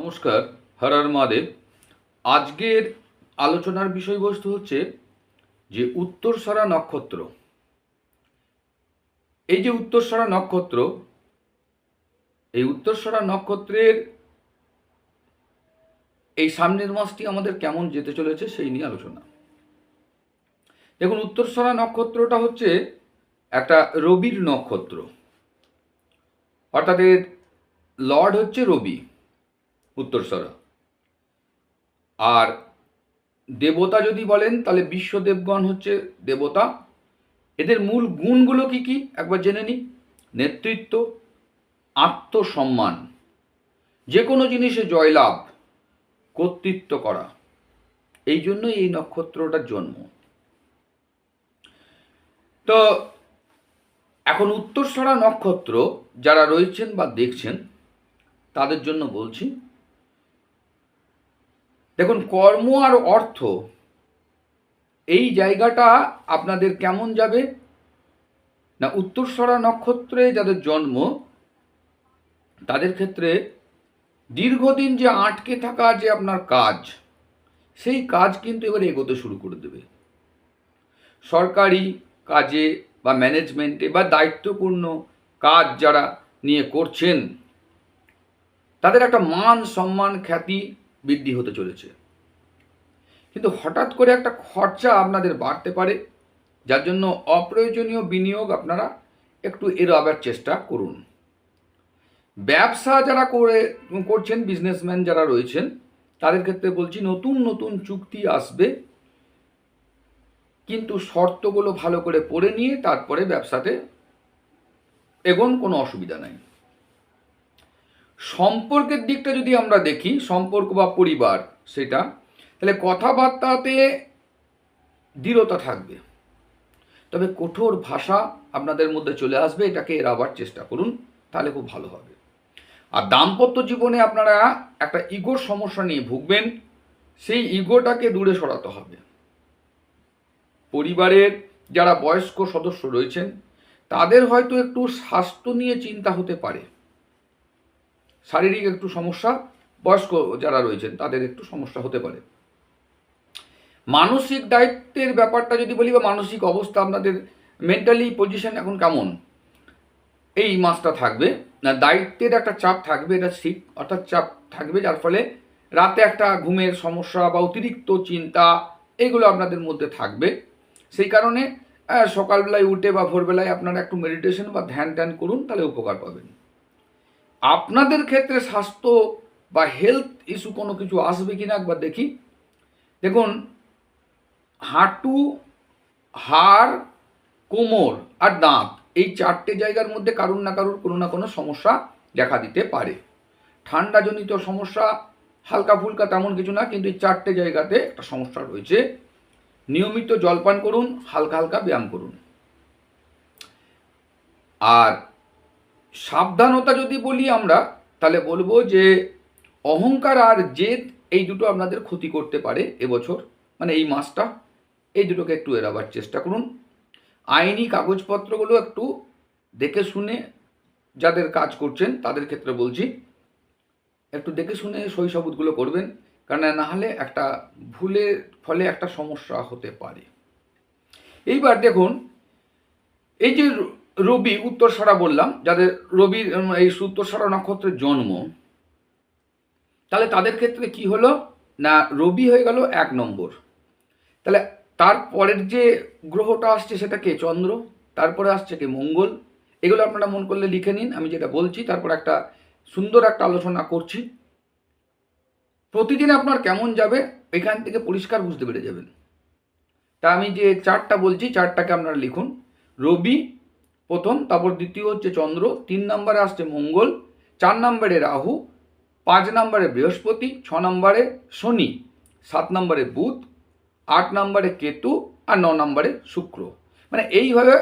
নমস্কার, হর হর মহাদেব। আজকের আলোচনার বিষয়বস্তু হচ্ছে যে উত্তরসরা নক্ষত্র। এই যে উত্তরসরা নক্ষত্র, এই উত্তরসরা নক্ষত্রের এই সামনের মাসটি আমাদের কেমন যেতে চলেছে সেই নিয়ে আলোচনা। দেখুন, উত্তরসরা নক্ষত্রটা হচ্ছে একটা রবির নক্ষত্র, অর্থাৎ এর লর্ড হচ্ছে রবি, উত্তরসরা। আর দেবতা যদি বলেন তাহলে বিশ্বদেবগণ হচ্ছে দেবতা। এদের মূল গুণগুলো কি কি একবার জেনে নিই। নেতৃত্ব, আত্মসম্মান, যে কোনো জিনিসে জয়লাভ, কর্তৃত্ব করা, এই জন্যই এই নক্ষত্রটার জন্ম। তো এখন উত্তরসরা নক্ষত্র যারা রয়েছেন বা দেখছেন তাদের জন্য বলছি, দেখুন, কর্ম আর অর্থ এই জায়গাটা আপনাদের কেমন যাবে না, উত্তরসরা নক্ষত্রে যাদের জন্ম তাদের ক্ষেত্রে দীর্ঘদিন যে আটকে থাকা যে আপনার কাজ, সেই কাজ কিন্তু এবার এগোতে শুরু করে দেবে। সরকারি কাজে বা ম্যানেজমেন্টে বা দায়িত্বপূর্ণ কাজ যারা নিয়ে করছেন তাদের একটা মান সম্মান খ্যাতি বৃদ্ধি হতে চলেছে। কিন্তু হঠাৎ করে একটা খরচা আপনাদের বাড়তে পারে, যার জন্য অপ্রয়োজনীয় বিনিয়োগ আপনারা একটু এড়াবার চেষ্টা করুন। ব্যবসা যারা করছেন, বিজনেসম্যান যারা রয়েছেন তাদের ক্ষেত্রে বলছি, নতুন নতুন চুক্তি আসবে, কিন্তু শর্তগুলো ভালো করে পড়ে নিয়ে তারপরে ব্যবসাতে এগোন, কোনো অসুবিধা নাই। সম্পর্কের দিকটা যদি আমরা দেখি, সম্পর্ক বা পরিবার, সেটা তাহলে কথাবার্তাতে দৃঢ়তা থাকবে, তবে কঠোর ভাষা আপনাদের মধ্যে চলে আসবে, এটাকে এড়াবার চেষ্টা করুন, তাহলে খুব ভালো হবে। আর দাম্পত্য জীবনে আপনারা একটা ইগোর সমস্যা নিয়ে ভুগবেন, সেই ইগোটাকে দূরে সরাতে হবে। পরিবারের যারা বয়স্ক সদস্য রয়েছেন তাদের হয়তো একটু স্বাস্থ্য নিয়ে চিন্তা হতে পারে, শারীরিক একটু সমস্যা, বয়স্ক যারা রয়েছেন তাদের একটু সমস্যা হতে পারে। মানসিক দায়িত্বের ব্যাপারটা যদি বলি, বা মানসিক অবস্থা আপনাদের মেন্টালি পজিশন এখন কেমন এই মাসটা থাকবে না, দায়িত্বের একটা চাপ থাকবে, এটা ঠিক, অর্থাৎ চাপ থাকবে, যার ফলে রাতে একটা ঘুমের সমস্যা বা অতিরিক্ত চিন্তা এগুলো আপনাদের মধ্যে থাকবে। সেই কারণে সকালবেলায় উঠে বা ভোরবেলায় আপনারা একটু মেডিটেশন বা ধ্যান ট্যান করুন, তাহলে উপকার পাবেন। আপনাদের ক্ষেত্রে স্বাস্থ্য বা হেলথ ইস্যু কোনো কিছু আসবে কিনা একবার দেখি। দেখুন, হাঁটু, হাড়, কোমর আর দাঁত, এই চারটে জায়গার মধ্যে কারুর না কারুর কোনো না কোনো সমস্যা দেখা দিতে পারে। ঠান্ডাজনিত সমস্যা হালকা ফুলকা তেমন কিছু না, কিন্তু এই চারটে জায়গাতে একটা সমস্যা রয়েছে। নিয়মিত জলপান করুন, হালকা হালকা ব্যায়াম করুন। আর সাবধানতা যদি বলি আমরা, তাহলে বলবো যে অহংকার আর জেদ এই দুটো আপনাদের ক্ষতি করতে পারে এবছর, মানে এই মাসটা, এই দুটোকে একটু এড়াবার চেষ্টা করুন। আইনি কাগজপত্রগুলো একটু দেখে শুনে যাদের কাজ করছেন তাদের ক্ষেত্রে বলছি, একটু দেখে শুনে সই সাবুতগুলো করবেন, কারণ না হলে একটা ভুলের ফলে একটা সমস্যা হতে পারে। এইবার দেখুন, এই যে রবি উত্তরসরা বললাম, যাদের রবির এই উত্তরসরা নক্ষত্রের জন্ম, তাহলে তাদের ক্ষেত্রে কি হলো না, রবি হয়ে গেল 1 নম্বর। তাহলে তারপরের যে গ্রহটা আসছে সেটা কে, চন্দ্র, তারপরে আসছে কে, মঙ্গল। এগুলো আপনারা মন করলে লিখে নিন, আমি যেটা বলছি তারপর একটা সুন্দর একটা আলোচনা করছি। প্রতিদিন আপনার কেমন যাবে এখান থেকে পরিষ্কার বুঝতে পেরে যাবেন। তা আমি যে চারটা বলছি, চারটাকে আপনারা লিখুন। রবি প্রথম, তারপর দ্বিতীয় হচ্ছে চন্দ্র, 3 নম্বরে আসছে মঙ্গল, 4 নম্বরে রাহু, 5 নম্বরে বৃহস্পতি, 6 নম্বরে শনি, 7 নম্বরে বুধ, 8 নম্বরে কেতু আর 9 নম্বরে শুক্র। মানে এইভাবে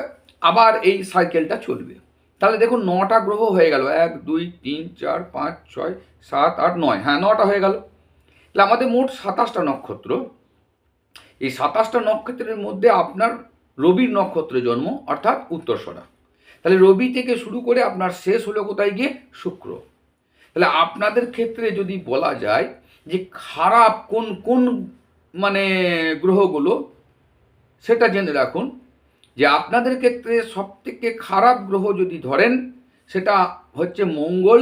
আবার এই সাইকেলটা চলবে। তাহলে দেখুন 9টা গ্রহ হয়ে গেল, 1 2 3 4 5 6 7 8 9, হ্যাঁ 9টা হয়ে গেল। তাহলে আমাদের মোট 27টা নক্ষত্র। এই 27টা নক্ষত্রের মধ্যে আপনার রবির নক্ষত্রে জন্ম, অর্থাৎ উত্তরসরা। তাহলে রবি থেকে শুরু করে আপনার শেষ হলো কোথায় গিয়ে, শুক্র। তাহলে আপনাদের ক্ষেত্রে যদি বলা যায় যে খারাপ কোন কোন মানে গ্রহগুলো, সেটা জেনে রাখুন যে আপনাদের ক্ষেত্রে সবথেকে খারাপ গ্রহ যদি ধরেন সেটা হচ্ছে মঙ্গল,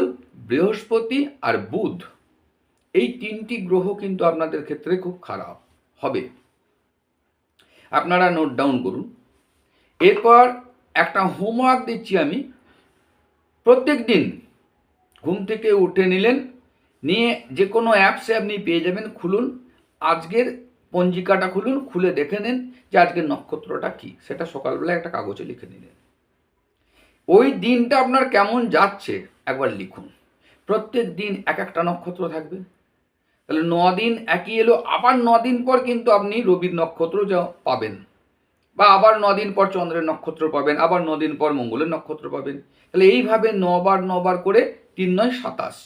বৃহস্পতি আর বুধ। এই তিনটি গ্রহ কিন্তু আপনাদের ক্ষেত্রে খুব খারাপ হবে, আপনারা নোট ডাউন করুন। এরপর একটা হোমওয়ার্ক দিচ্ছি আমি। প্রত্যেক দিন ঘুম থেকে উঠে নিলেন, নিয়ে যে কোনো অ্যাপসে আপনি পেয়ে যাবেন, খুলুন, আজকের পঞ্জিকাটা খুলুন, খুলে দেখে নেন যে আজকের নক্ষত্রটা কী, সেটা সকালবেলা একটা কাগজে লিখে নিলেন। ওই দিনটা আপনার কেমন যাচ্ছে একবার লিখুন। প্রত্যেক দিন এক একটা নক্ষত্র থাকবে, তাহলে 9 দিন একই এলো, আবার 9 দিন পর কিন্তু আপনি রবির নক্ষত্র যা পাবেন, বা আবার 9 দিন পর চন্দ্রের নক্ষত্র পাবেন, আবার 9 দিন পর মঙ্গলের নক্ষত্র পাবেন। তাহলে এইভাবে 9 বার করে 3 9 27।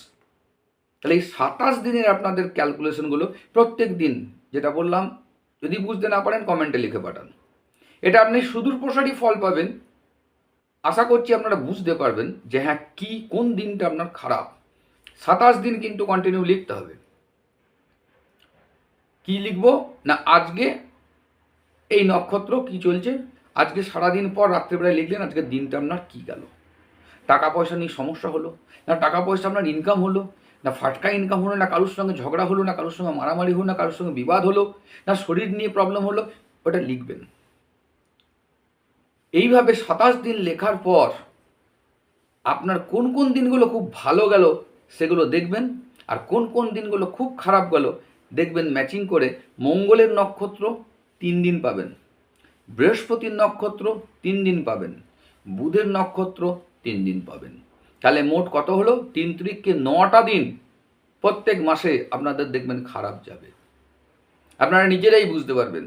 তাহলে এই 27 দিনের আপনাদের ক্যালকুলেশনগুলো প্রত্যেক দিন, যেটা বললাম, যদি বুঝতে না পারেন কমেন্টে লিখে পাঠান। এটা আপনি সুদূর প্রসারী ফল পাবেন। আশা করছি আপনারা বুঝতে পারবেন যে হ্যাঁ কি কোন দিনটা আপনার খারাপ। 27 দিন কিন্তু কন্টিনিউ লিখতে হবে। কি লিখবো না, আজকে এই নক্ষত্র কি চলছে, আজকে সারাদিন পর রাত্রেবেলায় লিখলেন আজকের দিনটা আপনার কি গেল। টাকা পয়সা নিয়ে সমস্যা হলো না, টাকা পয়সা আপনার ইনকাম হলো না, ফাটকা ইনকাম হলো না, কারোর সঙ্গে ঝগড়া হলো না, কারোর সঙ্গে মারামারি হলো না, কারোর সঙ্গে বিবাদ হলো না, শরীর নিয়ে প্রবলেম হলো, ওটা লিখবেন। এইভাবে 27 দিন লেখার পর আপনার কোন কোন দিনগুলো খুব ভালো গেল সেগুলো দেখবেন, আর কোন কোন দিনগুলো খুব খারাপ গেল দেখবেন। ম্যাচিং করে মঙ্গলের নক্ষত্র 3 দিন পাবেন, বৃহস্পতির নক্ষত্র 3 দিন পাবেন, বুধের নক্ষত্র 3 দিন পাবেন। তাহলে মোট কত হলো? 3 3কে 9টা দিন প্রত্যেক মাসে আপনাদের দেখবেন খারাপ যাবে। আপনারা নিজেরাই বুঝতে পারবেন।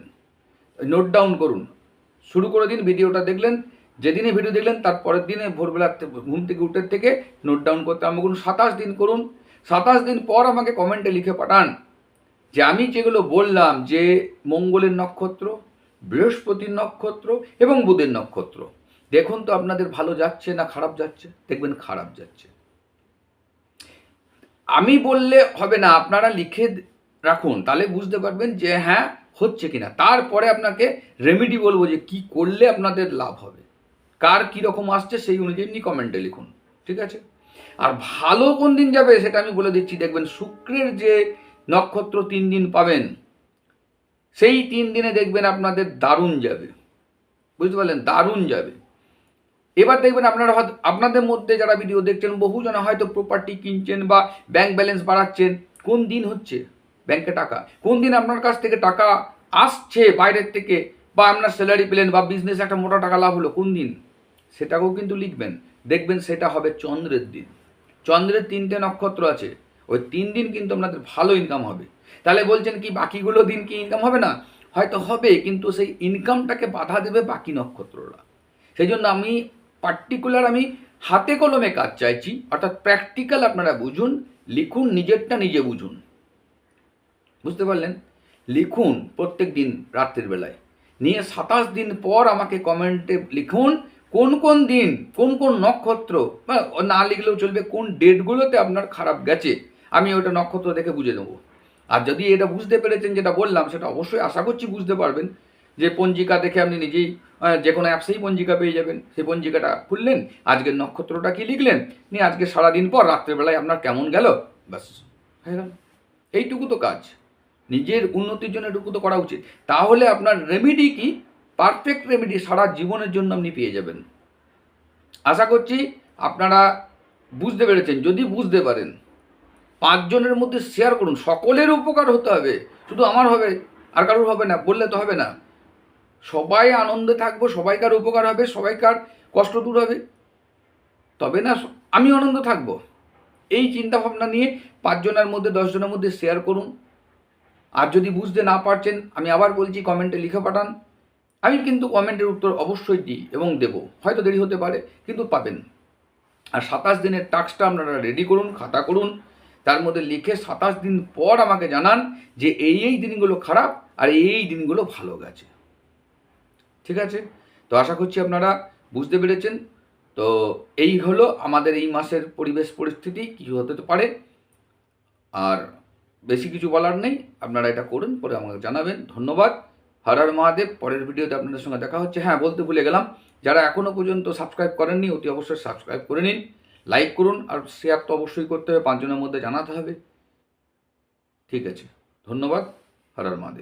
নোট ডাউন করুন, শুরু করে দিন। ভিডিওটা দেখলেন, যেদিনে ভিডিও দেখলেন তার পরের দিনে ভোরবেলা ঘুম থেকে উঠে থেকে নোট ডাউন করতে আরম্ভ করুন। 27 দিন করুন। 27 দিন পর আমাকে কমেন্টে লিখে পাঠান যে আমি যেগুলো বললাম, যে মঙ্গলের নক্ষত্র, বৃহস্পতির নক্ষত্র এবং বুধের নক্ষত্র, দেখুন তো আপনাদের ভালো যাচ্ছে না খারাপ যাচ্ছে। দেখবেন খারাপ যাচ্ছে। আমি বললে হবে না, আপনারা লিখে রাখুন, তাহলে বুঝতে পারবেন যে হ্যাঁ হচ্ছে কিনা। তারপরে আপনাকে রেমেডি বলবো যে কি করলে আপনাদের লাভ হবে, কার কীরকম আসছে সেই অনুযায়ী আপনি কমেন্টে লিখুন, ঠিক আছে? আর ভালো কোন দিন যাবে সেটা আমি বলে দিচ্ছি। দেখবেন শুক্রের যে নক্ষত্র 3 দিন পাবেন, সেই 3 দিনে দেখবেন আপনাদের দারুণ যাবে, বুঝতে পারলেন? দারুণ যাবে। এবার দেখবেন আপনারা হয়তো আপনাদের মধ্যে যারা ভিডিও দেখছেন বহুজনে হয়তো প্রপার্টি কিনছেন বা ব্যাংক ব্যালেন্স বাড়াচ্ছেন। কোন দিন হচ্ছে ব্যাংকে টাকা, কোন দিন আপনার কাছ থেকে টাকা আসছে বাইরের থেকে, বা আপনার স্যালারি পেলেন বা বিজনেস একটা মোটা টাকা লাভ হলো, কোন দিন সেটাকেও কিন্তু লিখবেন। দেখবেন সেটা হবে চন্দ্রের দিন। চন্দ্রের 3টে নক্ষত্র আছে, ওই 3 দিন কিন্তু আপনাদের ভালো ইনকাম হবে। তাহলে বলছেন কি বাকিগুলো দিন কি ইনকাম হবে না? হয়তো হবে, কিন্তু সেই ইনকামটাকে বাধা দেবে বাকি নক্ষত্ররা। সেই জন্য আমি পার্টিকুলার আমি হাতে কলমে কাজ চাইছি, অর্থাৎ প্র্যাকটিক্যাল। আপনারা বুঝুন, লিখুন, নিজেরটা নিজে বুঝুন, বুঝতে পারলেন? লিখুন প্রত্যেক দিন রাত্রের বেলায়, নিয়ে 27 দিন পর আমাকে কমেন্টে লিখুন কোন কোন দিন কোন কোন নক্ষত্র, না লিখলেও চলবে, কোন ডেটগুলোতে আপনার খারাপ গেছে। আমি ওটা নক্ষত্র দেখে বুঝে নেবো। আর যদি এটা বুঝতে পেরেছেন যেটা বললাম, সেটা অবশ্যই আশা করছি বুঝতে পারবেন যে পঞ্জিকা দেখে আপনি নিজেই যে কোনো অ্যাপসেই পঞ্জিকা পেয়ে যাবেন। সেই পঞ্জিকাটা খুললেন, আজকের নক্ষত্রটা কি লিখলেন, নিয়ে আজকে সারাদিন পর রাত্রেবেলায় আপনার কেমন গেল, ব্যাস হয়ে গেল। এইটুকু তো কাজ, নিজের উন্নতির জন্য এটুকু তো করা উচিত। তাহলে আপনার রেমেডি কি, পারফেক্ট রেমেডি সারা জীবনের জন্য আপনি পেয়ে যাবেন। আশা করছি আপনারা বুঝতে পেরেছেন। যদি বুঝতে পারেন 5 জনের মধ্যে শেয়ার করুন, সকলের উপকার হতে হবে, শুধু আমার হবে আর কারোর হবে না বললে তো হবে না। সবাই আনন্দে থাকবো, সবাইকার উপকার হবে, সবাইকার কষ্ট দূর হবে, তবে না আমি আনন্দ থাকবো। এই চিন্তা ভাবনা নিয়ে 5 জনের মধ্যে 10 জনের মধ্যে শেয়ার করুন। আর যদি বুঝতে না পারছেন, আমি আবার বলছি, কমেন্টে লিখে পাঠান। আমি কিন্তু কমেন্টের উত্তর অবশ্যই দিই এবং দেব, হয়তো দেরি হতে পারে কিন্তু পাবেন। আর 27 দিনের টাস্কটা আপনারা রেডি করুন, খাতা করুন, তার মধ্যে লিখে 27 দিন পর আমাকে জানান যে এই দিনগুলো খারাপ আর এই দিনগুলো ভালো গেছে, ঠিক আছে? তো আশা করছি আপনারা বুঝতে পেরেছেন। তো এই হলো আমাদের এই মাসের পরিবেশ পরিস্থিতি, কিছু হতে পারে। আর বেশি কিছু বলার নেই, আপনারা এটা করুন, পরে আমাকে জানাবেন। ধন্যবাদ। হর হর মহাদেব। পরের ভিডিওতে আপনাদের সঙ্গে দেখা হচ্ছে। হ্যাঁ, বলতে ভুলে গেলাম, যারা এখনও পর্যন্ত সাবস্ক্রাইব করেননি অতি অবশ্যই সাবস্ক্রাইব করে নিন, লাইক করুন, আর শেয়ার তো অবশ্যই করতে হবে, 5 জনের মধ্যে জানাতে হবে। ঠিক আছে, ধন্যবাদ। হর হর মহাদেব।